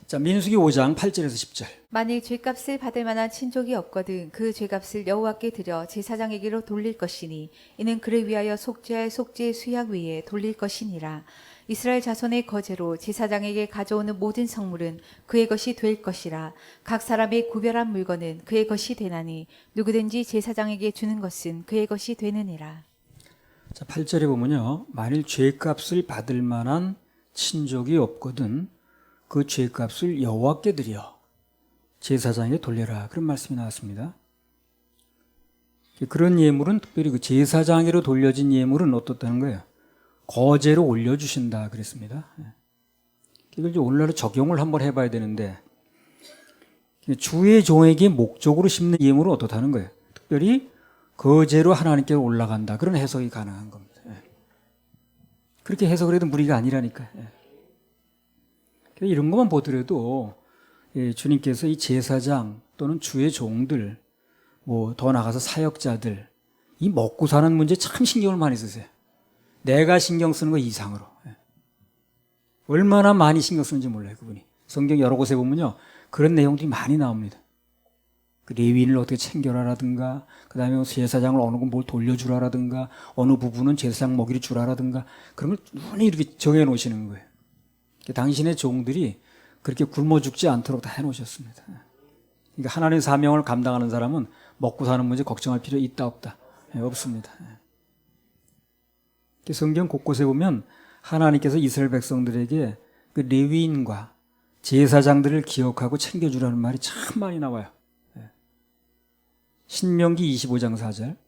자, 민수기 5장 8절에서 10절. 만일 죄값을 받을 만한 친족이 없거든 그 죄값을 여호와께 드려 제사장에게로 돌릴 것이니 이는 그를 위하여 속죄할 속죄의 수약 위에 돌릴 것이니라. 이스라엘 자손의 거제로 제사장에게 가져오는 모든 성물은 그의 것이 될 것이라. 각 사람의 구별한 물건은 그의 것이 되나니 누구든지 제사장에게 주는 것은 그의 것이 되느니라. 자, 8절에 보면요. 만일 죄값을 받을 만한 친족이 없거든 그 죄값을 여호와께 드려 제사장에게 돌려라. 그런 말씀이 나왔습니다. 그런 예물은 특별히 그 제사장에게로 돌려진 예물은 어떻다는 거예요? 거제로 올려주신다 그랬습니다. 이걸 이제 오늘날로 적용을 한번 해봐야 되는데 주의 종에게 목적으로 심는 예물은 어떻다는 거예요? 특별히 거제로 하나님께 올라간다. 그런 해석이 가능한 겁니다. 그렇게 해석을 해도 무리가 아니라니까요. 이런 것만 보더라도 주님께서 이 제사장 또는 주의 종들 뭐 더 나가서 사역자들 이 먹고 사는 문제 참 신경을 많이 쓰세요. 내가 신경 쓰는 거 이상으로. 얼마나 많이 신경 쓰는지 몰라요, 그분이. 성경 여러 곳에 보면요. 그런 내용들이 많이 나옵니다. 그 레위인을 어떻게 챙겨라라든가, 그 다음에 제사장을 어느 건 뭘 돌려주라라든가, 어느 부분은 제사장 먹이를 주라라든가, 그런 걸 눈이 이렇게 정해 놓으시는 거예요. 당신의 종들이 그렇게 굶어 죽지 않도록 다 해놓으셨습니다. 그러니까 하나님의 사명을 감당하는 사람은 먹고 사는 문제 걱정할 필요 있다 없다? 없습니다. 성경 곳곳에 보면 하나님께서 이스라엘 백성들에게 그 레위인과 제사장들을 기억하고 챙겨주라는 말이 참 많이 나와요. 신명기 25장 4절.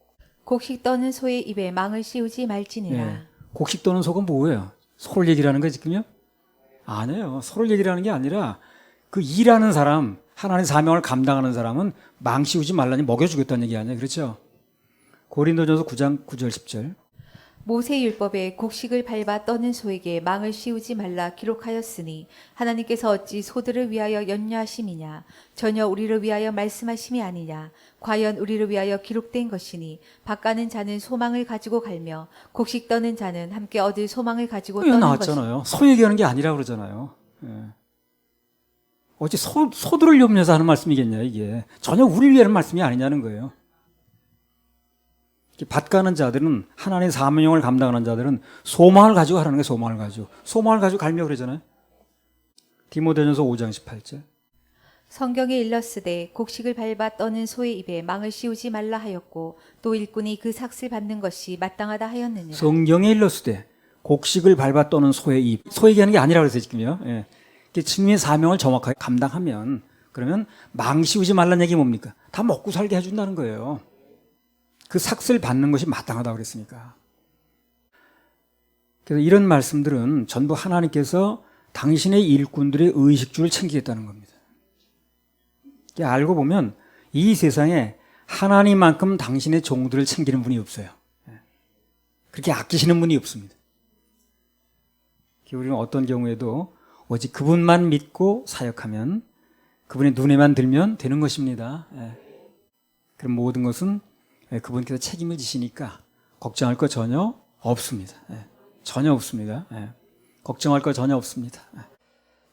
곡식 떠는 소의 입에 망을 씌우지 말지니라. 곡식 떠는 소가 뭐예요? 소를 얘기하는 거예요 지금요? 아니에요. 소를 얘기하는 게 아니라 그 일하는 사람, 하나님의 사명을 감당하는 사람은 망 씌우지 말라니 먹여주겠다는 얘기 아니에요. 그렇죠? 고린도전서 9장 9절 10절. 모세 율법에 곡식을 밟아 떠는 소에게 망을 씌우지 말라 기록하였으니 하나님께서 어찌 소들을 위하여 연유하심이냐 전혀 우리를 위하여 말씀하심이 아니냐 과연 우리를 위하여 기록된 것이니 밭가는 자는 소망을 가지고 갈며 곡식 떠는 자는 함께 얻을 소망을 가지고 떠는 나왔잖아요. 소 얘기하는 게 아니라 그러잖아요. 어찌 소들을 염려해서 하는 말씀이겠냐 이게. 전혀 우리를 위한 말씀이 아니냐는 거예요. 밭 가는 자들은 하나님의 사명을 감당하는 자들은 소망을 가지고 하라는 게 소망을 가지고 갈며 그러잖아요. 디모데전서 5장 18절. 성경에 일렀으되 곡식을 밟아 떠는 소의 입에 망을 씌우지 말라 하였고 또 일꾼이 그 삭을 받는 것이 마땅하다 하였느니라. 성경에 일렀으되 곡식을 밟아 떠는 소의 입. 소 얘기하는 게 아니라 그랬어요 지금요. 주님의 사명을 정확하게 감당하면 그러면 망 씌우지 말라는 얘기 뭡니까? 다 먹고 살게 해준다는 거예요. 그 삭을 받는 것이 마땅하다고 그랬으니까. 그래서 이런 말씀들은 전부 하나님께서 당신의 일꾼들의 의식주를 챙기겠다는 겁니다. 알고 보면 이 세상에 하나님만큼 당신의 종들을 챙기는 분이 없어요. 그렇게 아끼시는 분이 없습니다. 우리는 어떤 경우에도 오직 그분만 믿고 사역하면 그분의 눈에만 들면 되는 것입니다. 그럼 모든 것은 그분께서 책임을 지시니까 걱정할 거 전혀 없습니다. 전혀 없습니다. 걱정할 거 전혀 없습니다.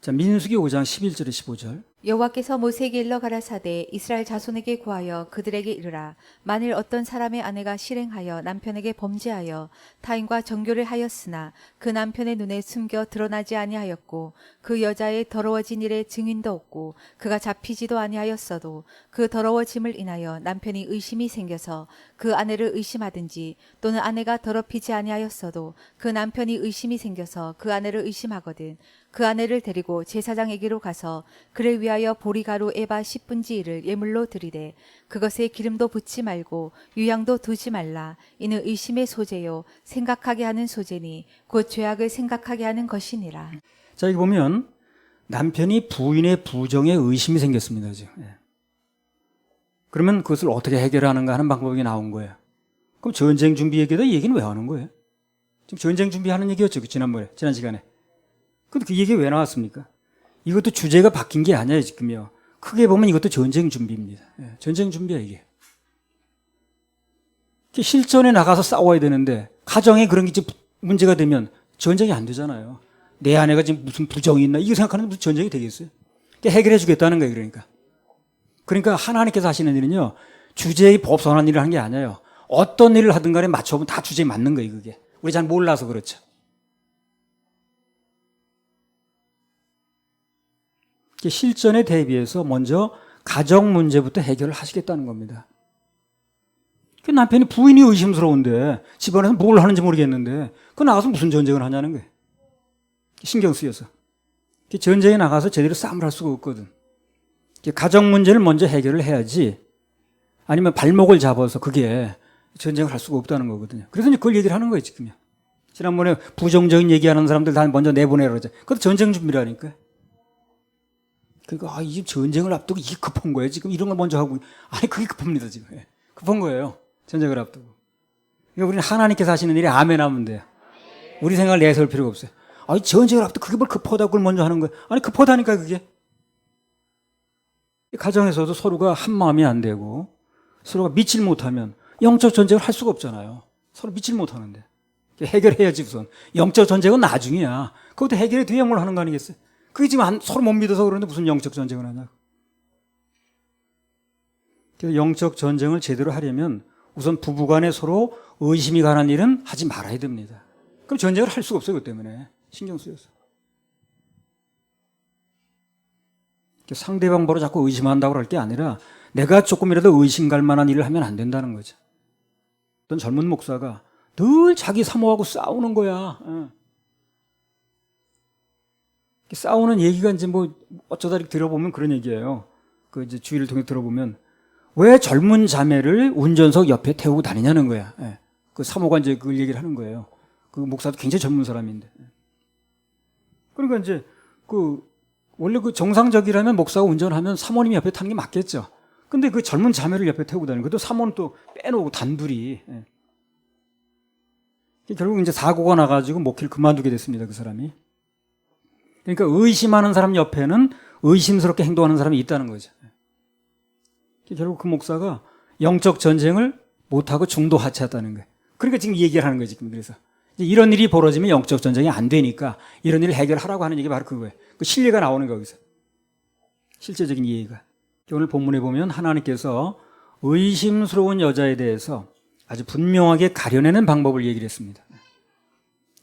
자, 민수기 5장 11절에 15절. 여호와께서 모세에게 일러 가라사대 이스라엘 자손에게 구하여 그들에게 이르라 만일 어떤 사람의 아내가 실행하여 남편에게 범죄하여 타인과 정교를 하였으나 그 남편의 눈에 숨겨 드러나지 아니하였고 그 여자의 더러워진 일에 증인도 없고 그가 잡히지도 아니하였어도 그 더러워짐을 인하여 남편이 의심이 생겨서 그 아내를 의심하든지 또는 아내가 더럽히지 아니하였어도 그 남편이 의심이 생겨서 그 아내를 의심하거든 그 아내를 데리고 제사장에게로 가서 그를 위하여 보리가루 에바 10분지 1을 예물로 드리되 그것에 기름도 붓지 말고 유향도 두지 말라. 이는 의심의 소재요 생각하게 하는 소재니 곧 죄악을 생각하게 하는 것이니라. 자, 여기 보면 남편이 부인의 부정에 의심이 생겼습니다. 지금. 그러면 그것을 어떻게 해결하는가 하는 방법이 나온 거예요. 그럼 전쟁 준비 얘기다 이 얘기는 왜 하는 거예요? 지금 전쟁 준비하는 얘기였죠. 지난 시간에. 근데 그 얘기가 왜 나왔습니까? 이것도 주제가 바뀐 게 아니에요, 지금요. 크게 보면 이것도 전쟁 준비입니다. 전쟁 준비야, 이게. 실전에 나가서 싸워야 되는데, 가정에 그런 게 문제가 되면 전쟁이 안 되잖아요. 내 아내가 지금 무슨 부정이 있나? 이거 생각하는데 무슨 전쟁이 되겠어요? 해결해 주겠다는 거예요. 그러니까 하나님께서 하시는 일은요, 주제의 법선한 일을 하는 게 아니에요. 어떤 일을 하든 간에 맞춰보면 다 주제에 맞는 거예요, 그게. 우리 잘 몰라서 그렇죠. 실전에 대비해서 먼저 가정 문제부터 해결을 하시겠다는 겁니다. 그 남편이 부인이 의심스러운데 집안에서 뭘 하는지 모르겠는데 그 나가서 무슨 전쟁을 하냐는 거예요. 신경 쓰여서. 전쟁에 나가서 제대로 싸움을 할 수가 없거든. 가정 문제를 먼저 해결을 해야지 아니면 발목을 잡아서 그게 전쟁을 할 수가 없다는 거거든요. 그래서 이제 그걸 얘기를 하는 거예요, 지금요. 지난번에 부정적인 얘기하는 사람들 다 먼저 내보내라 그러죠. 그것도 전쟁 준비라니까. 그러니까 이 집 전쟁을 앞두고 이게 급한 거예요. 지금 이런 걸 먼저 하고. 아니 그게 급합니다 지금. 급한 거예요. 전쟁을 앞두고. 그러니까 우리는 하나님께서 하시는 일에 아멘 하면 돼요. 우리 생각을 내세울 필요가 없어요. 아니 전쟁을 앞두고 그게 뭘 급하다고 그걸 먼저 하는 거예요. 아니 급하다니까 그게. 가정에서도 서로가 한 마음이 안 되고 서로가 믿질 못하면 영적 전쟁을 할 수가 없잖아요. 서로 믿질 못하는데. 해결해야지 우선. 영적 전쟁은 나중이야. 그것도 해결해 뒤에 뭘 하는 거 아니겠어요? 그게 지금 서로 못 믿어서 그러는데 무슨 영적 전쟁을 하냐고. 그래서 영적 전쟁을 제대로 하려면 우선 부부간에 서로 의심이 가는 일은 하지 말아야 됩니다. 그럼 전쟁을 할 수가 없어요. 그것 때문에. 신경 쓰여서. 상대방 보러 자꾸 의심한다고 할 게 아니라 내가 조금이라도 의심 갈 만한 일을 하면 안 된다는 거죠. 어떤 젊은 목사가 늘 자기 사모하고 싸우는 거야. 싸우는 얘기가 이제 뭐 어쩌다 이렇게 들어보면 그런 얘기예요. 그 이제 주위를 통해 들어보면 왜 젊은 자매를 운전석 옆에 태우고 다니냐는 거야. 그 사모가 이제 그걸 얘기를 하는 거예요. 그 목사도 굉장히 젊은 사람인데. 그러니까 이제 원래 그 정상적이라면 목사가 운전하면 사모님이 옆에 타는 게 맞겠죠. 근데 그 젊은 자매를 옆에 태우고 다니는 것도 사모는 또 빼놓고 단둘이. 결국 이제 사고가 나가지고 목회를 그만두게 됐습니다. 그 사람이. 그러니까 의심하는 사람 옆에는 의심스럽게 행동하는 사람이 있다는 거죠. 결국 그 목사가 영적 전쟁을 못하고 중도 하차했다는 거예요. 그러니까 지금 이 얘기를 하는 거예요. 지금 그래서 이런 일이 벌어지면 영적 전쟁이 안 되니까 이런 일을 해결하라고 하는 얘기 바로 그거예요. 그 실례가 나오는 거기서. 실제적인 이해가. 오늘 본문에 보면 하나님께서 의심스러운 여자에 대해서 아주 분명하게 가려내는 방법을 얘기를 했습니다.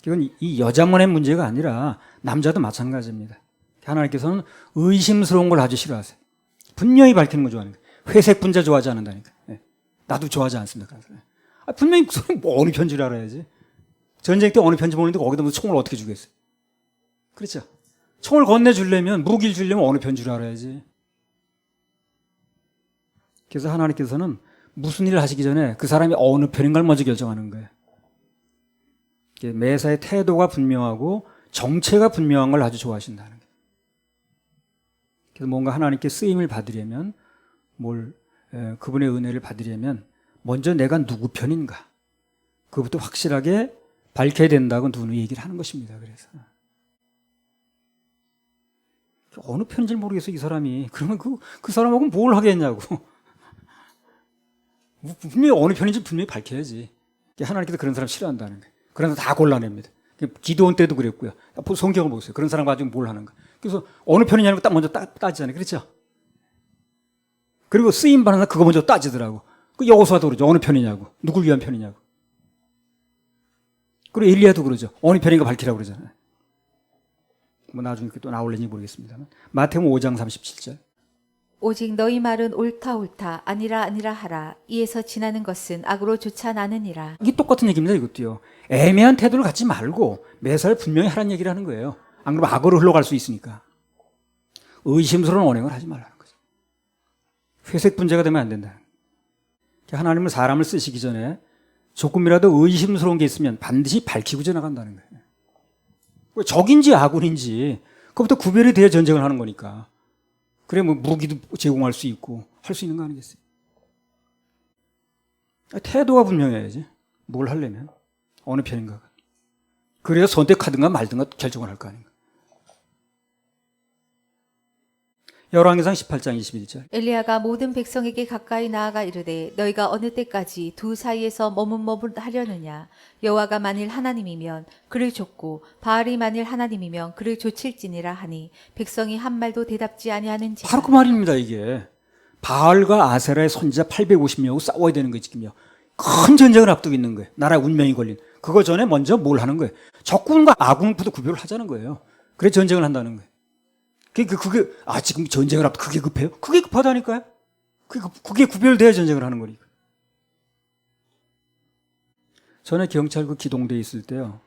이건 이 여자만의 문제가 아니라 남자도 마찬가지입니다. 하나님께서는 의심스러운 걸 아주 싫어하세요. 분명히 밝히는 거 좋아하는 거예요. 회색 분자 좋아하지 않는다니까. 나도 좋아하지 않습니다. 분명히 뭐 어느 편지를 알아야지. 전쟁 때 어느 편지 보는데 거기다 무슨 총을 어떻게 주겠어요? 그렇죠? 총을 건네주려면 무기를 주려면 어느 편지를 알아야지. 그래서 하나님께서는 무슨 일을 하시기 전에 그 사람이 어느 편인가를 먼저 결정하는 거예요. 매사의 태도가 분명하고 정체가 분명한 걸 아주 좋아하신다는 거예요. 그래서 뭔가 하나님께 쓰임을 받으려면 그분의 은혜를 받으려면 먼저 내가 누구 편인가 그것부터 확실하게 밝혀야 된다고 누누이 얘기를 하는 것입니다. 그래서 어느 편인지 모르겠어 이 사람이. 그러면 그 사람하고는 뭘 하겠냐고. 분명히 어느 편인지 분명히 밝혀야지. 하나님께서 그런 사람 싫어한다는 거예요. 그런 사람 다 골라냅니다. 기도원 때도 그랬고요. 성경을 보세요. 그런 사람 가지고 뭘 하는가. 그래서 어느 편이냐는 거 딱 먼저 따지잖아요. 그렇죠? 그리고 쓰임 받는 사람 그거 먼저 따지더라고. 그 여호수아도 그러죠. 어느 편이냐고. 누굴 위한 편이냐고. 그리고 엘리야도 그러죠. 어느 편인가 밝히라고 그러잖아요. 뭐 나중에 또 나올는지 모르겠습니다만. 마태복음 5장 37절. 오직 너희 말은 옳다 옳다 아니라 아니라 하라. 이에서 지나는 것은 악으로 조차 나느니라. 이게 똑같은 얘기입니다. 이것도요. 애매한 태도를 갖지 말고 매사를 분명히 하라는 얘기를 하는 거예요. 안 그러면 악으로 흘러갈 수 있으니까. 의심스러운 언행을 하지 말라는 거죠. 회색 분자가 되면 안 된다. 하나님은 사람을 쓰시기 전에 조금이라도 의심스러운 게 있으면 반드시 밝히고 지나간다는 거예요. 적인지 아군인지 그것부터 구별이 돼야 전쟁을 하는 거니까. 그래 뭐 무기도 제공할 수 있고 할 수 있는 거 아니겠어요? 태도가 분명해야지. 뭘 하려면 어느 편인가가. 그래야 선택하든가 말든가 결정을 할 거 아닌가. 열왕기상 18장 21절. 엘리야가 모든 백성에게 가까이 나아가 이르되 너희가 어느 때까지 두 사이에서 머뭇머뭇하려느냐. 여호와가 만일 하나님이면 그를 좇고 바알이 만일 하나님이면 그를 좇을지니라 하니 백성이 한 말도 대답지 아니하는지라. 바로 그 말입니다. 이게 바알과 아세라의 선지자 850명하고 싸워야 되는 거예요. 지금요. 큰 전쟁을 앞두고 있는 거예요. 나라의 운명이 걸린. 그거 전에 먼저 뭘 하는 거예요? 적군과 아군부터 구별을 하자는 거예요. 그래 전쟁을 한다는 거예요. 그게 지금 전쟁을 앞두고 그게 급해요? 그게 급하다니까요. 그게 구별돼야 전쟁을 하는 거니까. 전에 경찰 그 기동대에 있을 때요.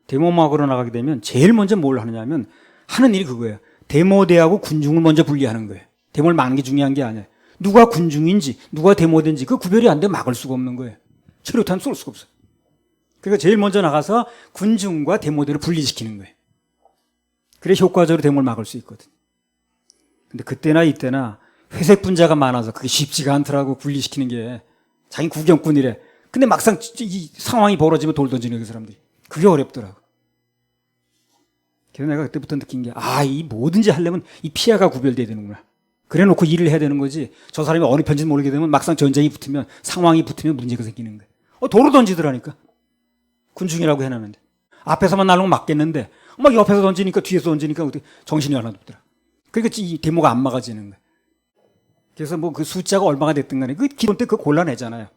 데모 막으러 나가게 되면 제일 먼저 뭘 하느냐면 하는 일이 그거예요. 데모대하고 군중을 먼저 분리하는 거예요. 데모를 막는 게 중요한 게 아니에요. 누가 군중인지 누가 데모대인지 그 구별이 안 돼 막을 수가 없는 거예요. 체류탄 쏠 수가 없어요. 그러니까 제일 먼저 나가서 군중과 데모대를 분리시키는 거예요. 그래 효과적으로 데모를 막을 수 있거든. 근데 그때나 이때나 회색 분자가 많아서 그게 쉽지가 않더라고. 분리시키는 게. 자기 구경꾼이래. 근데 막상 이 상황이 벌어지면 돌 던지는 그 사람들이. 그게 어렵더라고. 그래서 내가 그때부터 느낀 게 이 뭐든지 하려면 이 피해가 구별돼야 되는구나. 그래 놓고 일을 해야 되는 거지. 저 사람이 어느 편인지 모르게 되면 막상 전쟁이 붙으면 상황이 붙으면 문제가 생기는 거야. 돌을 던지더라니까. 군중이라고 해놨는데. 앞에서만 날르면 맞겠는데 막 옆에서 던지니까 뒤에서 던지니까 정신이 하나도 없더라. 그러니까 이 데모가 안 막아지는 거야. 그래서 뭐 그 숫자가 얼마가 됐든 간에 그 기존 때 그거 골라내잖아요.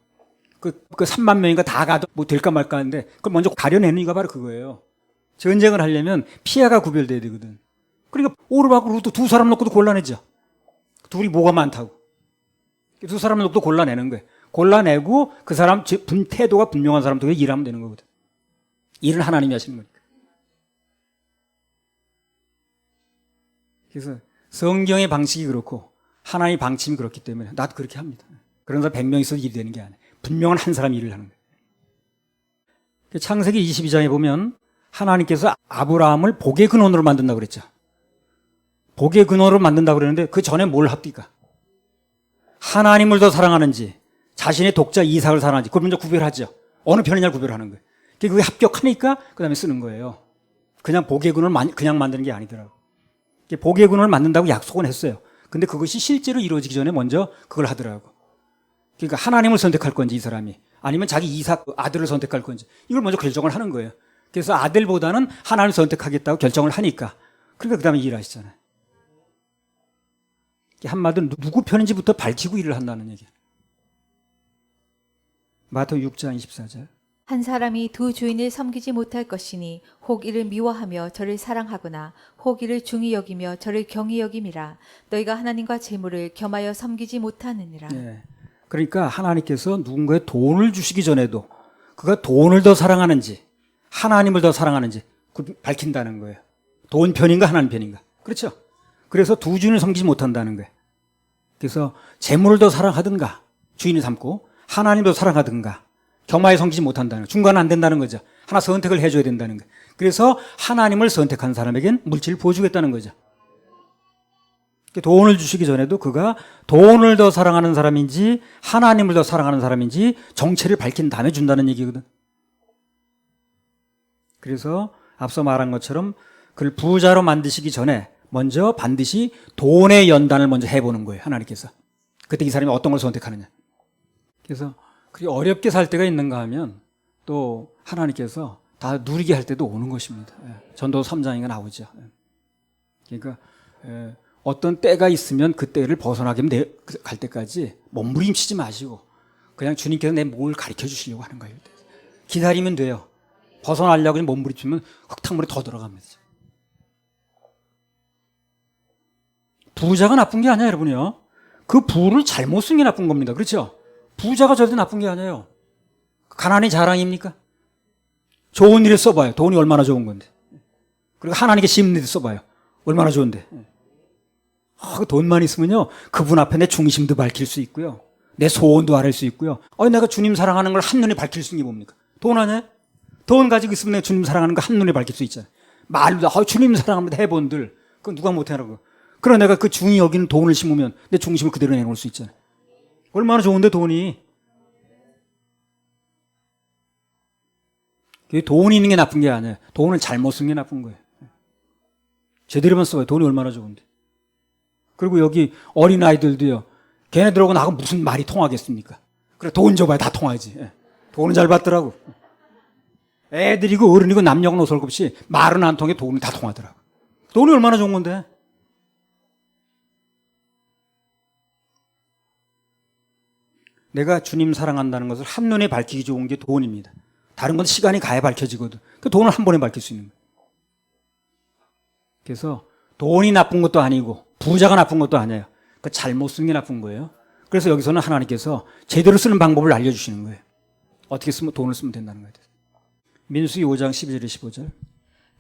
그 3만 명인가 다 가도 뭐 될까 말까 하는데 그걸 먼저 가려내는 이유가 바로 그거예요. 전쟁을 하려면 피해가 구별돼야 되거든. 그러니까 오르막으로 루트 두 사람 놓고도 골라내죠. 둘이 뭐가 많다고. 두 사람 놓고도 골라내는 거예요. 골라내고 그 사람 태도가 분명한 사람도 일하면 되는 거거든. 일은 하나님이 하시는 거니까. 그래서 성경의 방식이 그렇고 하나님의 방침이 그렇기 때문에 나도 그렇게 합니다. 그런 사람 100명 있어도 일이 되는 게 아니에요. 분명한 한 사람이 일을 하는 거예요. 창세기 22장에 보면 하나님께서 아브라함을 복의 근원으로 만든다고 그랬죠. 복의 근원으로 만든다고 그랬는데 그 전에 뭘 합니까? 하나님을 더 사랑하는지 자신의 독자 이삭을 사랑하는지 그걸 먼저 구별하죠. 어느 편이냐를 구별하는 거예요. 그게 합격하니까 그 다음에 쓰는 거예요. 그냥 복의 근원을 그냥 만드는 게 아니더라고요. 복의 근원을 만든다고 약속은 했어요. 근데 그것이 실제로 이루어지기 전에 먼저 그걸 하더라고. 그러니까 하나님을 선택할 건지 이 사람이 아니면 자기 이삭 아들을 선택할 건지 이걸 먼저 결정을 하는 거예요. 그래서 아들보다는 하나님을 선택하겠다고 결정을 하니까 그러니까 그 다음에 일을 하시잖아요. 한마디로 누구 편인지부터 밝히고 일을 한다는 얘기예요. 마태복음 6장 24절. 한 사람이 두 주인을 섬기지 못할 것이니 혹 이를 미워하며 저를 사랑하거나 혹 이를 중히 여기며 저를 경히 여김이라. 너희가 하나님과 재물을 겸하여 섬기지 못하느니라. 네. 그러니까 하나님께서 누군가의 돈을 주시기 전에도 그가 돈을 더 사랑하는지 하나님을 더 사랑하는지 밝힌다는 거예요. 돈 편인가 하나님 편인가. 그렇죠? 그래서 두 주인을 섬기지 못한다는 거예요. 그래서 재물을 더 사랑하든가 주인을 삼고 하나님을 더 사랑하든가 겸하여 섬기지 못한다는 거예요. 중간은 안 된다는 거죠. 하나 선택을 해줘야 된다는 거예요. 그래서 하나님을 선택한 사람에겐 물질을 보여주겠다는 거죠. 돈을 주시기 전에도 그가 돈을 더 사랑하는 사람인지 하나님을 더 사랑하는 사람인지 정체를 밝힌 다음에 준다는 얘기거든. 그래서 앞서 말한 것처럼 그를 부자로 만드시기 전에 먼저 반드시 돈의 연단을 먼저 해보는 거예요. 하나님께서. 그때 이 사람이 어떤 걸 선택하느냐. 그래서 그렇게 어렵게 살 때가 있는가 하면 또 하나님께서 다 누리게 할 때도 오는 것입니다. 전도 3장인가 나오죠. 그러니까 어떤 때가 있으면 그 때를 벗어나게 갈 때까지 몸부림치지 마시고 그냥 주님께서 내 뭘 가르쳐 주시려고 하는 거예요. 기다리면 돼요. 벗어나려고 몸부림치면 흙탕물에 더 들어갑니다. 부자가 나쁜 게 아니야, 여러분이요. 그 부를 잘못 쓴 게 나쁜 겁니다. 그렇죠? 부자가 절대 나쁜 게 아니에요. 가난이 자랑입니까? 좋은 일에 써봐요. 돈이 얼마나 좋은 건데. 그리고 하나님께 심는 데 써봐요. 얼마나 좋은데. 돈만 있으면요. 그분 앞에 내 중심도 밝힐 수 있고요. 내 소원도 아를 수 있고요. 내가 주님 사랑하는 걸 한눈에 밝힐 수 있는 게 뭡니까? 돈 아니에요? 돈 가지고 있으면 내가 주님 사랑하는 거 한눈에 밝힐 수 있잖아요. 말로 주님 사랑합니다 해본들. 그건 누가 못해라고. 그러나 내가 그 중이 여기는 돈을 심으면 내 중심을 그대로 내놓을 수 있잖아요. 얼마나 좋은데 돈이. 돈이 있는 게 나쁜 게 아니에요. 돈을 잘못 쓴 게 나쁜 거예요. 제대로만 써봐요. 돈이 얼마나 좋은데. 그리고 여기 어린아이들도요. 걔네들하고 나하고 무슨 말이 통하겠습니까? 그래, 돈 줘봐야 다 통하지. 예. 돈은 잘 받더라고. 애들이고 어른이고 남녀노소 없이 말은 안 통해 돈이 다 통하더라고. 돈이 얼마나 좋은 건데. 내가 주님 사랑한다는 것을 한눈에 밝히기 좋은 게 돈입니다. 다른 건 시간이 가야 밝혀지거든. 그 돈을 한 번에 밝힐 수 있는 거예요. 그래서 돈이 나쁜 것도 아니고 부자가 나쁜 것도 아니에요. 그 잘못 쓰는 게 나쁜 거예요. 그래서 여기서는 하나님께서 제대로 쓰는 방법을 알려주시는 거예요. 어떻게 쓰면 돈을 쓰면 된다는 거예요. 민수기 5장 12절 15절.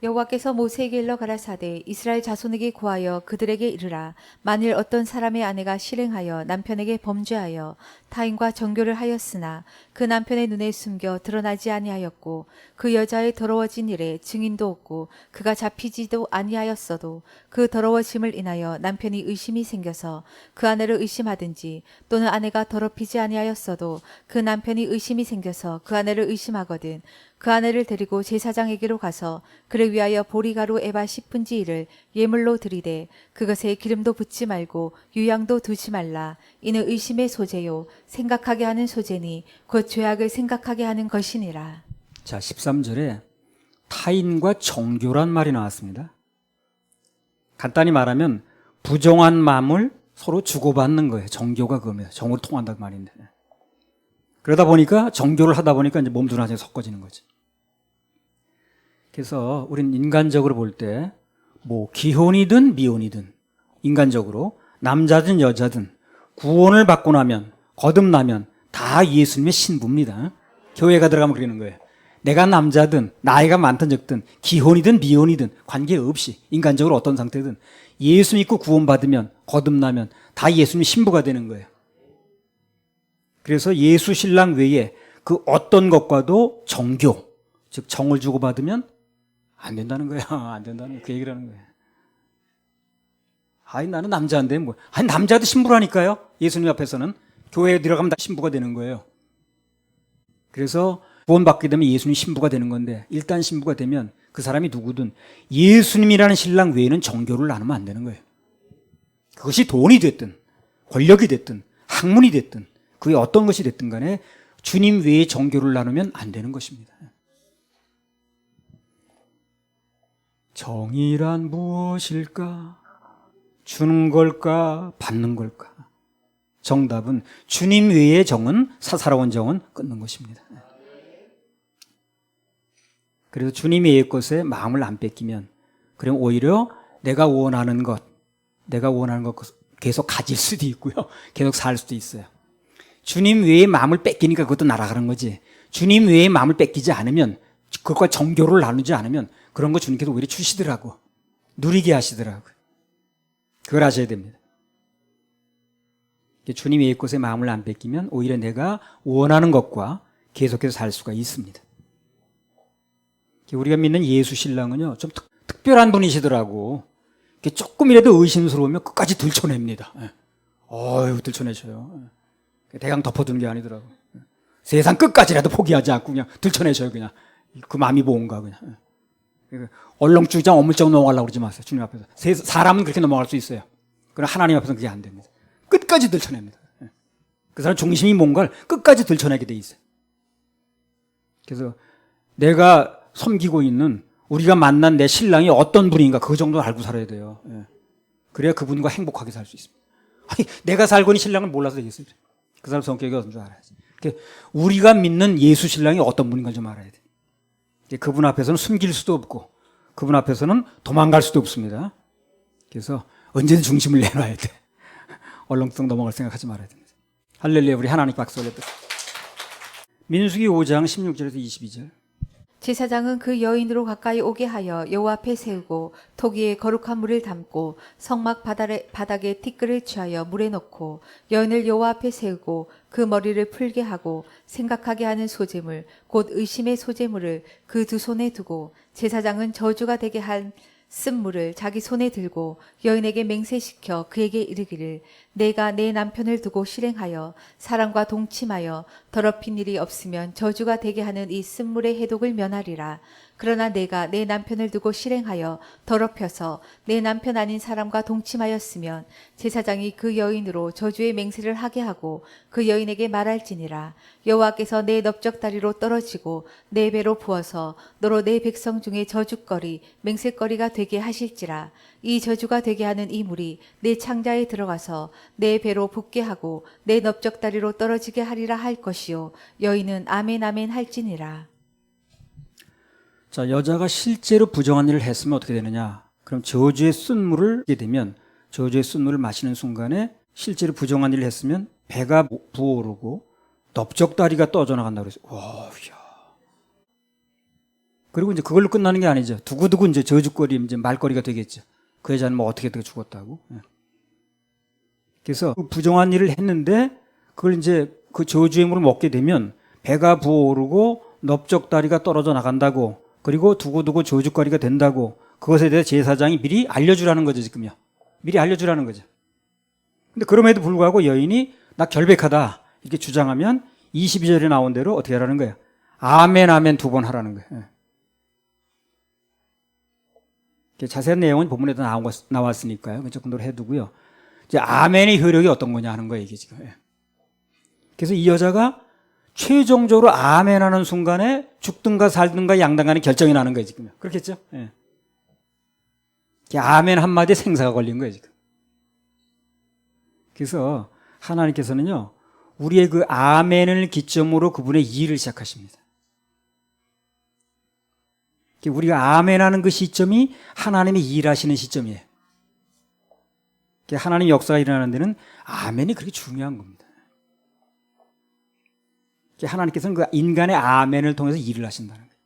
여호와께서 모세에게 일러 가라사대 이스라엘 자손에게 구하여 그들에게 이르라 만일 어떤 사람의 아내가 실행하여 남편에게 범죄하여 타인과 정교를 하였으나 그 남편의 눈에 숨겨 드러나지 아니하였고 그 여자의 더러워진 일에 증인도 없고 그가 잡히지도 아니하였어도 그 더러워짐을 인하여 남편이 의심이 생겨서 그 아내를 의심하든지 또는 아내가 더럽히지 아니하였어도 그 남편이 의심이 생겨서 그 아내를 의심하거든 그 아내를 데리고 제사장에게로 가서 그를 위하여 보리가루 에바 10분지일을 예물로 드리되 그것에 기름도 붓지 말고 유향도 두지 말라. 이는 의심의 소재요 생각하게 하는 소재니 곧 죄악을 생각하게 하는 것이니라. 자, 13절에 타인과 정교란 말이 나왔습니다. 간단히 말하면 부정한 마음을 서로 주고받는 거예요. 정교가 그겁니다. 정으로 통한다는 말인데. 그러다 보니까 정교를 하다 보니까 이제 몸도 나중에 섞어지는 거지. 그래서 우리는 인간적으로 볼 때 뭐 기혼이든 미혼이든 인간적으로 남자든 여자든 구원을 받고 나면 거듭나면 다 예수님의 신부입니다. 교회가 들어가면 그러는 거예요. 내가 남자든 나이가 많든 적든 기혼이든 미혼이든 관계없이 인간적으로 어떤 상태든 예수 믿고 구원받으면 거듭나면 다 예수님의 신부가 되는 거예요. 그래서 예수 신랑 외에 그 어떤 것과도 정교, 즉 정을 주고받으면 안 된다는 거야. 안 된다는 거야. 그 얘기를 하는 거야. 아니 나는 남자인데 뭐. 아니 남자도 신부라니까요. 예수님 앞에서는. 교회에 들어가면 다 신부가 되는 거예요. 그래서 구원받게 되면 예수님 신부가 되는 건데 일단 신부가 되면 그 사람이 누구든 예수님이라는 신랑 외에는 정교를 나누면 안 되는 거예요. 그것이 돈이 됐든 권력이 됐든 학문이 됐든 그게 어떤 것이 됐든 간에 주님 외에 정교를 나누면 안 되는 것입니다. 정의란 무엇일까? 주는 걸까? 받는 걸까? 정답은 주님 외의 정은 사사로운 정은 끊는 것입니다. 그래서 주님 외의 것에 마음을 안 뺏기면 그럼 오히려 내가 원하는 것 계속 가질 수도 있고요. 계속 살 수도 있어요. 주님 외의 마음을 뺏기니까 그것도 날아가는 거지. 주님 외의 마음을 뺏기지 않으면 그것과 정교를 나누지 않으면 그런 거 주님께서 오히려 주시더라고. 누리게 하시더라고요. 그걸 아셔야 됩니다. 주님 외의 것에 마음을 안 뺏기면 오히려 내가 원하는 것과 계속해서 살 수가 있습니다. 우리가 믿는 예수 신랑은요, 좀 특별한 분이시더라고. 조금이라도 의심스러우면 끝까지 들춰냅니다. 어휴, 들춰내셔요. 대강 덮어두는 게 아니더라고. 세상 끝까지라도 포기하지 않고 그냥 들춰내셔요, 그냥. 그 마음이 뭔가, 그냥. 얼렁주장 어물쩍 넘어가려고 그러지 마세요, 주님 앞에서. 사람은 그렇게 넘어갈 수 있어요. 그러나 하나님 앞에서는 그게 안 됩니다. 끝까지 들춰냅니다. 그 사람 중심이 뭔가를 끝까지 들춰내게 돼 있어요. 그래서 내가 섬기고 있는 우리가 만난 내 신랑이 어떤 분인가 그 정도 알고 살아야 돼요. 그래야 그분과 행복하게 살 수 있습니다. 아니, 내가 살고 있는 신랑을 몰라서 되겠어요. 그 사람 성격이 어떤 줄 알아야지. 우리가 믿는 예수 신랑이 어떤 분인가 좀 알아야 돼. 그분 앞에서는 숨길 수도 없고 그분 앞에서는 도망갈 수도 없습니다. 그래서 언제든 중심을 내놔야 돼. 얼렁뚱 넘어갈 생각하지 말아야 됩니다. 할렐루야, 우리 하나님 박수 올려드립니다. 민수기 5장 16절에서 22절. 제사장은 그 여인으로 가까이 오게 하여 여호와 앞에 세우고 토기에 거룩한 물을 담고 성막 바닥에 티끌을 취하여 물에 넣고 여인을 여호와 앞에 세우고 그 머리를 풀게 하고 생각하게 하는 소재물 곧 의심의 소재물을 그 두 손에 두고 제사장은 저주가 되게 한 쓴물을 자기 손에 들고 여인에게 맹세시켜 그에게 이르기를 내가 내 남편을 두고 실행하여 사람과 동침하여 더럽힌 일이 없으면 저주가 되게 하는 이 쓴물의 해독을 면하리라. 그러나 내가 내 남편을 두고 실행하여 더럽혀서 내 남편 아닌 사람과 동침하였으면 제사장이 그 여인으로 저주의 맹세를 하게 하고 그 여인에게 말할지니라. 여호와께서 내 넓적다리로 떨어지고 내 배로 부어서 너로 내 백성 중에 저주거리 맹세거리가 되게 하실지라. 이 저주가 되게 하는 이 물이 내 창자에 들어가서 내 배로 붓게 하고 내 넓적다리로 떨어지게 하리라 할 것이요 여인은 아멘 아멘 할지니라. 자, 여자가 실제로 부정한 일을 했으면 어떻게 되느냐? 그럼 저주의 쓴물을 하게 되면 저주의 쓴물을 마시는 순간에 실제로 부정한 일을 했으면 배가 부어오르고 넓적다리가 떠져나간다고 그랬어요. 와, 야. 그리고 이제 그걸로 끝나는 게 아니죠. 두고두고 이제 저주거리, 이제 말거리가 되겠죠. 그 여자는 뭐 어떻게 죽었다고. 그래서 그 부정한 일을 했는데 그걸 이제 그 저주의 물을 먹게 되면 배가 부어오르고 넓적다리가 떨어져 나간다고, 그리고 두고두고 저주거리가 된다고, 그것에 대해 제사장이 미리 알려주라는 거죠, 지금요. 미리 알려주라는 거죠. 근데 그럼에도 불구하고 여인이 나 결백하다 이렇게 주장하면 22절에 나온 대로 어떻게 하라는 거예요? 아멘 아멘 2번 하라는 거예요. 자세한 내용은 본문에도 나왔으니까요. 그 정도로 해두고요. 이제 아멘의 효력이 어떤 거냐 하는 거예요, 이게 지금. 그래서 이 여자가 최종적으로 아멘 하는 순간에 죽든가 살든가 양당간에 결정이 나는 거예요, 지금. 그렇겠죠? 예. 아멘 한마디에 생사가 걸린 거예요, 지금. 그래서 하나님께서는요, 우리의 그 아멘을 기점으로 그분의 일을 시작하십니다. 우리가 아멘 하는 그 시점이 하나님이 일하시는 시점이에요. 하나님 역사가 일어나는 데는 아멘이 그렇게 중요한 겁니다. 하나님께서는 그 인간의 아멘을 통해서 일을 하신다는 거예요.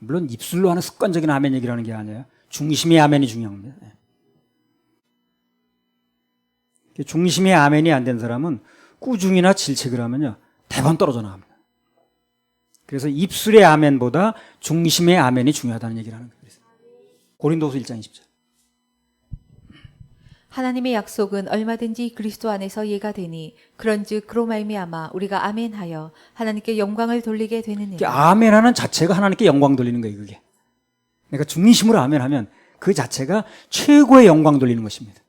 물론 입술로 하는 습관적인 아멘 얘기를 하는 게 아니에요. 중심의 아멘이 중요한 겁니다. 중심의 아멘이 안 된 사람은 꾸중이나 질책을 하면요, 대번 떨어져 나갑니다. 그래서 입술의 아멘보다 중심의 아멘이 중요하다는 얘기를 하는 거예요. 고린도서 1장 20절. 하나님의 약속은 얼마든지 그리스도 안에서 예가 되니 그런즉 그로 말미암아 우리가 아멘하여 하나님께 영광을 돌리게 되느니라. 아멘하는 자체가 하나님께 영광 돌리는 거예요, 그게. 그러니까 중심으로 아멘하면 그 자체가 최고의 영광 돌리는 것입니다.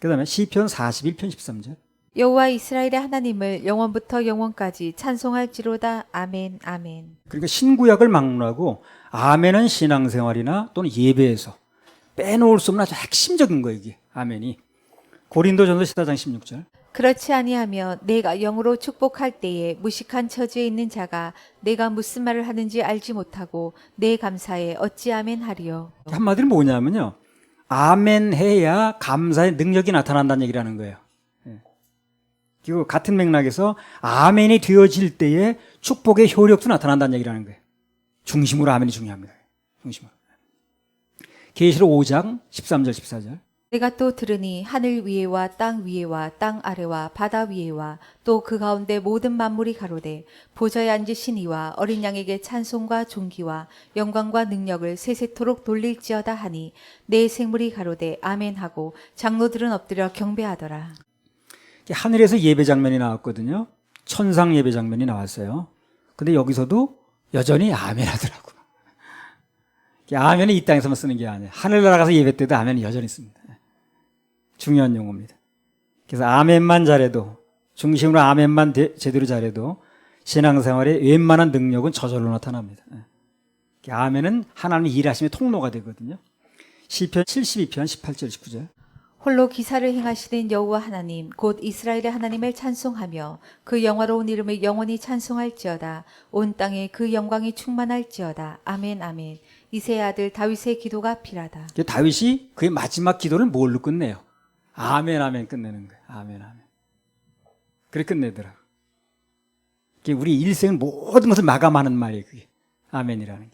그다음에 시편 41편 13절. 여호와 이스라엘의 하나님을 영원부터 영원까지 찬송할지로다. 아멘 아멘. 그러니까 신구약을 막론하고 아멘은 신앙생활이나 또는 예배에서 빼놓을 수 없는 아주 핵심적인 거예요, 이게. 아멘이. 고린도전서 14장 16절. 그렇지 아니하며 내가 영으로 축복할 때에 무식한 처지에 있는 자가 내가 무슨 말을 하는지 알지 못하고 내 감사에 어찌 아멘하리요. 한마디로 뭐냐면요, 아멘해야 감사의 능력이 나타난다는 얘기를 하는 거예요. 그리고 같은 맥락에서 아멘이 되어질 때에 축복의 효력도 나타난다는 얘기를 하는 거예요. 중심으로 아멘이 중요합니다. 중심으로. 계시록 5장 13절 14절. 내가 또 들으니 하늘 위에와 땅 위에와 땅 아래와 바다 위에와 또 그 가운데 모든 만물이 가로되 보좌에 앉으신 이와 어린 양에게 찬송과 존귀와 영광과 능력을 세세토록 돌릴지어다 하니 내 생물이 가로되 아멘하고 장로들은 엎드려 경배하더라. 하늘에서 예배 장면이 나왔거든요. 천상 예배 장면이 나왔어요. 근데 여기서도 여전히 아멘 하더라고. 아멘은 이 땅에서만 쓰는 게 아니에요. 하늘나라 가서 예배 때도 아멘은 여전히 씁니다. 중요한 용어입니다. 그래서 아멘만 잘해도, 중심으로 아멘만 제대로 잘해도 신앙생활에 웬만한 능력은 저절로 나타납니다. 아멘은 하나님의 일하심의 통로가 되거든요. 시편 72편 18절 19절. 홀로 기사를 행하시는 여호와 하나님 곧 이스라엘의 하나님을 찬송하며 그 영화로운 이름을 영원히 찬송할지어다. 온 땅에 그 영광이 충만할지어다. 아멘 아멘. 이새의 아들 다윗의 기도가 필하다. 다윗이 그의 마지막 기도를 뭘로 끝내요? 아멘 아멘 끝내는 거예요. 아멘 아멘. 그래 끝내더라고. 우리 일생 모든 것을 마감하는 말이에요, 그게. 아멘이라는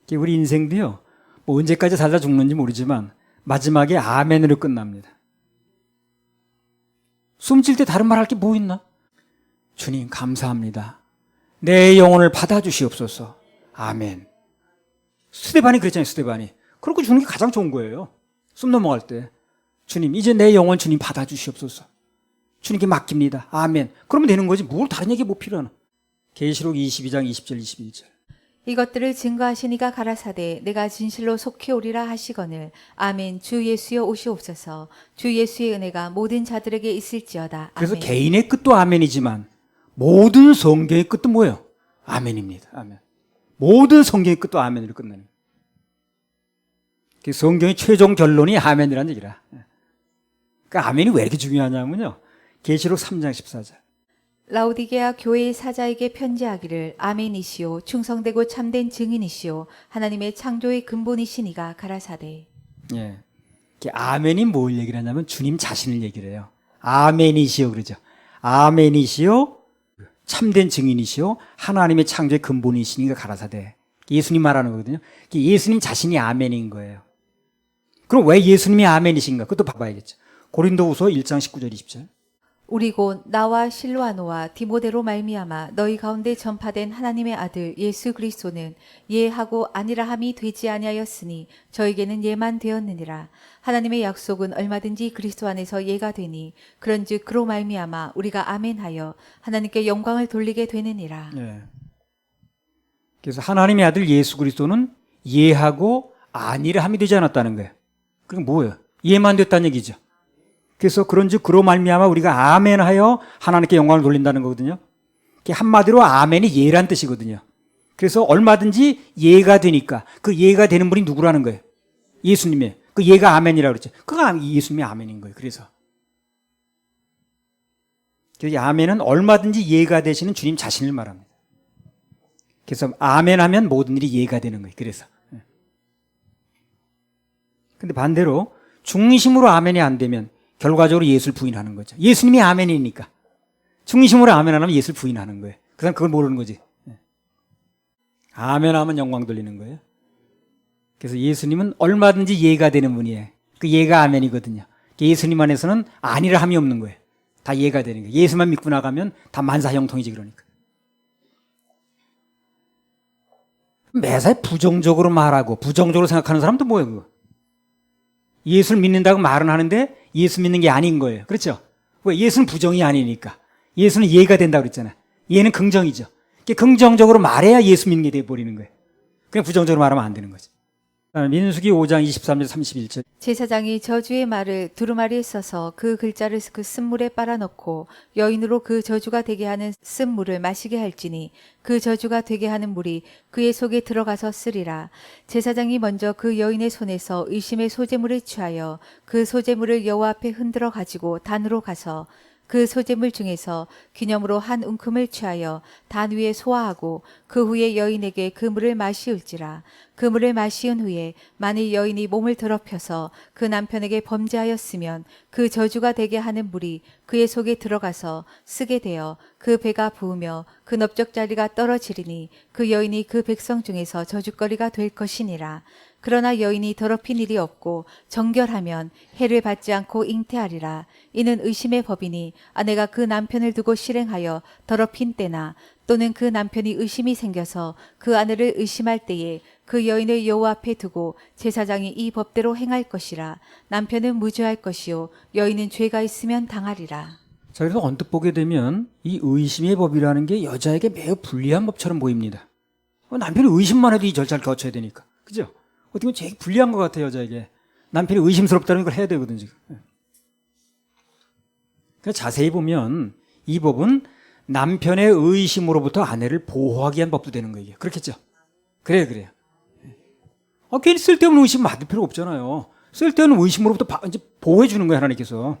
게. 우리 인생도요, 뭐 언제까지 살다 죽는지 모르지만 마지막에 아멘으로 끝납니다. 숨질 때 다른 말 할 게 뭐 있나? 주님 감사합니다. 내 영혼을 받아주시옵소서. 아멘. 스데반이 그랬잖아요, 스데반이. 그렇게 주는 게 가장 좋은 거예요. 숨 넘어갈 때. 주님, 이제 내 영혼 주님 받아주시옵소서. 주님께 맡깁니다. 아멘. 그러면 되는 거지. 뭘 다른 얘기 못 필요하나. 계시록 22장 20절 21절. 이것들을 증거하시니가 가라사대 내가 진실로 속히 오리라 하시거늘 아멘. 주 예수여 오시옵소서. 주 예수의 은혜가 모든 자들에게 있을지어다. 그래서 아멘. 개인의 끝도 아멘이지만 모든 성경의 끝도 뭐예요? 아멘입니다. 아멘. 모든 성경의 끝도 아멘으로 끝나는 거예요. 성경의 최종 결론이 아멘이라는 얘기라. 그러니까 아멘이 왜 이렇게 중요하냐면요. 계시록 3장 14절. 라오디게아 교회의 사자에게 편지하기를 아멘이시오. 충성되고 참된 증인이시오. 하나님의 창조의 근본이시니가 가라사대. 예. 아멘이 뭘 얘기를 하냐면 주님 자신을 얘기를 해요. 아멘이시오 그러죠. 아멘이시오. 참된 증인이시오. 하나님의 창조의 근본이시니가 가라사대. 예수님 말하는 거거든요. 예수님 자신이 아멘인 거예요. 그럼 왜 예수님이 아멘이신가? 그것도 봐봐야겠죠. 고린도후서 1장 19절 20절. 우리 곧 나와 실로아노와 디모데로 말미암아 너희 가운데 전파된 하나님의 아들 예수 그리스도는 예하고 아니라함이 되지 아니하였으니 저에게는 예만 되었느니라. 하나님의 약속은 얼마든지 그리스도 안에서 예가 되니 그런즉 그로 말미암아 우리가 아멘하여 하나님께 영광을 돌리게 되느니라. 예. 그래서 하나님의 아들 예수 그리스도는 예하고 아니라함이 되지 않았다는 거예요. 그게 뭐예요? 예만 됐다는 얘기죠. 그래서 그런즉 그로 말미암아 우리가 아멘하여 하나님께 영광을 돌린다는 거거든요. 한마디로 아멘이 예란 뜻이거든요. 그래서 얼마든지 예가 되니까 그 예가 되는 분이 누구라는 거예요? 예수님이에요. 그 예가 아멘이라고 그랬죠. 그가 예수님이 아멘인 거예요. 그래서 아멘은 얼마든지 예가 되시는 주님 자신을 말합니다. 그래서 아멘하면 모든 일이 예가 되는 거예요. 그래서 근데 반대로 중심으로 아멘이 안 되면 결과적으로 예수를 부인하는 거죠. 예수님이 아멘이니까. 중심으로 아멘 안 하면 예수를 부인하는 거예요. 그 사람 그걸 모르는 거지. 아멘 하면 영광 돌리는 거예요. 그래서 예수님은 얼마든지 예가 되는 분이에요. 그 예가 아멘이거든요. 예수님 안에서는 아니라 함이 없는 거예요. 다 예가 되는 거예요. 예수만 믿고 나가면 다 만사형통이지 그러니까. 매사에 부정적으로 말하고 부정적으로 생각하는 사람도 뭐예요 그거. 예수를 믿는다고 말은 하는데 예수 믿는 게 아닌 거예요. 그렇죠? 왜? 예수는 부정이 아니니까. 예수는 예가 된다고 그랬잖아요. 예는 긍정이죠. 긍정적으로 말해야 예수 믿는 게 돼버리는 거예요. 그냥 부정적으로 말하면 안 되는 거죠. 민수기 5장 23절 31절. 제사장이 저주의 말을 두루마리에 써서 그 글자를 그 쓴물에 빨아넣고 여인으로 그 저주가 되게 하는 쓴물을 마시게 할지니 그 저주가 되게 하는 물이 그의 속에 들어가서 쓰리라. 제사장이 먼저 그 여인의 손에서 의심의 소재물을 취하여 그 소재물을 여호와 앞에 흔들어 가지고 단으로 가서 그 소재물 중에서 기념으로 한 움큼을 취하여 단 위에 소화하고 그 후에 여인에게 그 물을 마시울지라. 그 물을 마시운 후에 만일 여인이 몸을 더럽혀서 그 남편에게 범죄하였으면 그 저주가 되게 하는 물이 그의 속에 들어가서 쓰게 되어 그 배가 부으며 그 넓적자리가 떨어지리니 그 여인이 그 백성 중에서 저주거리가 될 것이니라. 그러나 여인이 더럽힌 일이 없고 정결하면 해를 받지 않고 잉태하리라. 이는 의심의 법이니 아내가 그 남편을 두고 실행하여 더럽힌 때나 또는 그 남편이 의심이 생겨서 그 아내를 의심할 때에 그 여인을 여호와 앞에 두고 제사장이 이 법대로 행할 것이라. 남편은 무죄할 것이요 여인은 죄가 있으면 당하리라. 자, 그래서 언뜻 보게 되면 이 의심의 법이라는 게 여자에게 매우 불리한 법처럼 보입니다. 남편이 의심만 해도 이 절차를 거쳐야 되니까. 그죠? 어떻게 보면 제일 불리한 것 같아요, 여자에게. 남편이 의심스럽다는 걸 해야 되거든, 지금. 그래서 자세히 보면 이 법은 남편의 의심으로부터 아내를 보호하기 위한 법도 되는 거예요. 그렇겠죠? 그래요. 괜히 쓸데없는 의심 받을 필요가 없잖아요. 쓸데없는 의심으로부터 이제 보호해 주는 거예요, 하나님께서.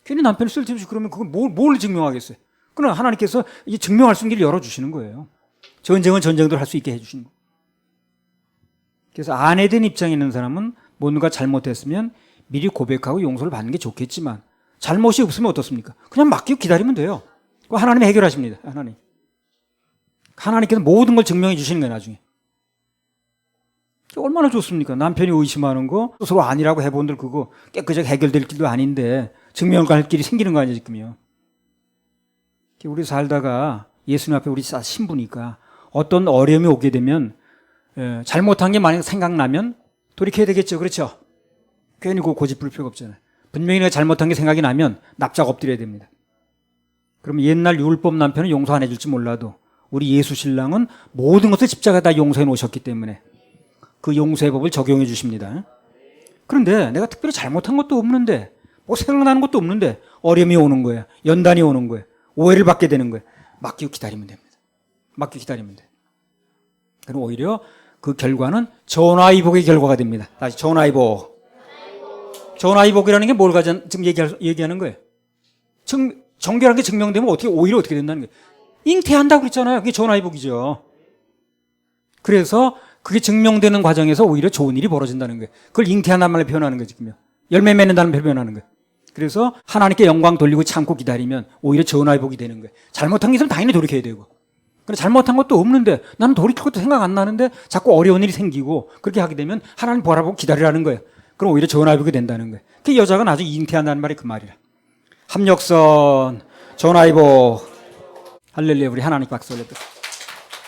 괜히 남편을 쓸데없이 그러면 그걸 뭘 증명하겠어요? 그러나 하나님께서 이제 증명할 수 있는 길을 열어주시는 거예요. 전쟁은 전쟁대로 할 수 있게 해주시는 거예요. 그래서 아내된 입장에 있는 사람은 뭔가 잘못했으면 미리 고백하고 용서를 받는 게 좋겠지만 잘못이 없으면 어떻습니까? 그냥 맡기고 기다리면 돼요. 하나님이 해결하십니다. 하나님께서 모든 걸 증명해 주시는 거예요, 나중에. 얼마나 좋습니까? 남편이 의심하는 거 스스로 아니라고 해본들 그거 깨끗하게 해결될 길도 아닌데 증명을 갈 길이 생기는 거 아니에요, 지금요. 우리 살다가 예수님 앞에 우리 신부니까 어떤 어려움이 오게 되면 잘못한 게 만약 생각나면 돌이켜야 되겠죠. 그렇죠? 괜히 고집 부릴 필요가 없잖아요. 분명히 내가 잘못한 게 생각이 나면 납작 엎드려야 됩니다. 그럼 옛날 율법 남편은 용서 안 해줄지 몰라도 우리 예수 신랑은 모든 것을 십자가에 다 용서해 놓으셨기 때문에 그 용서의 법을 적용해 주십니다. 그런데 내가 특별히 잘못한 것도 없는데 뭐 생각나는 것도 없는데 어려움이 오는 거야. 연단이 오는 거야. 오해를 받게 되는 거야. 맡기고 기다리면 됩니다. 맡기고 기다리면 돼. 그럼 오히려 그 결과는 전화위복의 결과가 됩니다. 다시 전화위복. 전화위복이라는 게 뭘 지금 얘기하는 거예요. 정결한 게 증명되면 오히려 어떻게 된다는 거예요. 잉태한다고 그랬잖아요. 그게 전화위복이죠. 그래서 그게 증명되는 과정에서 오히려 좋은 일이 벌어진다는 거예요. 그걸 잉태한다는 말로 표현하는 거예요. 지금요. 열매 맺는다는 말로 표현하는 거예요. 그래서 하나님께 영광 돌리고 참고 기다리면 오히려 전화위복이 되는 거예요. 잘못한 게 있으면 당연히 돌이켜야 되고. 근데 잘못한 것도 없는데 나는 돌이킬 것도 생각 안 나는데 자꾸 어려운 일이 생기고 그렇게 하게 되면 하나님 바라보고 기다리라는 거예요. 그럼 오히려 전화위복이 된다는 거예요. 그 여자가 나중에 잉태한다는 말이 그 말이라. 합력선, 전화위복. 할렐루야, 우리 하나님 박수 올려드립니다.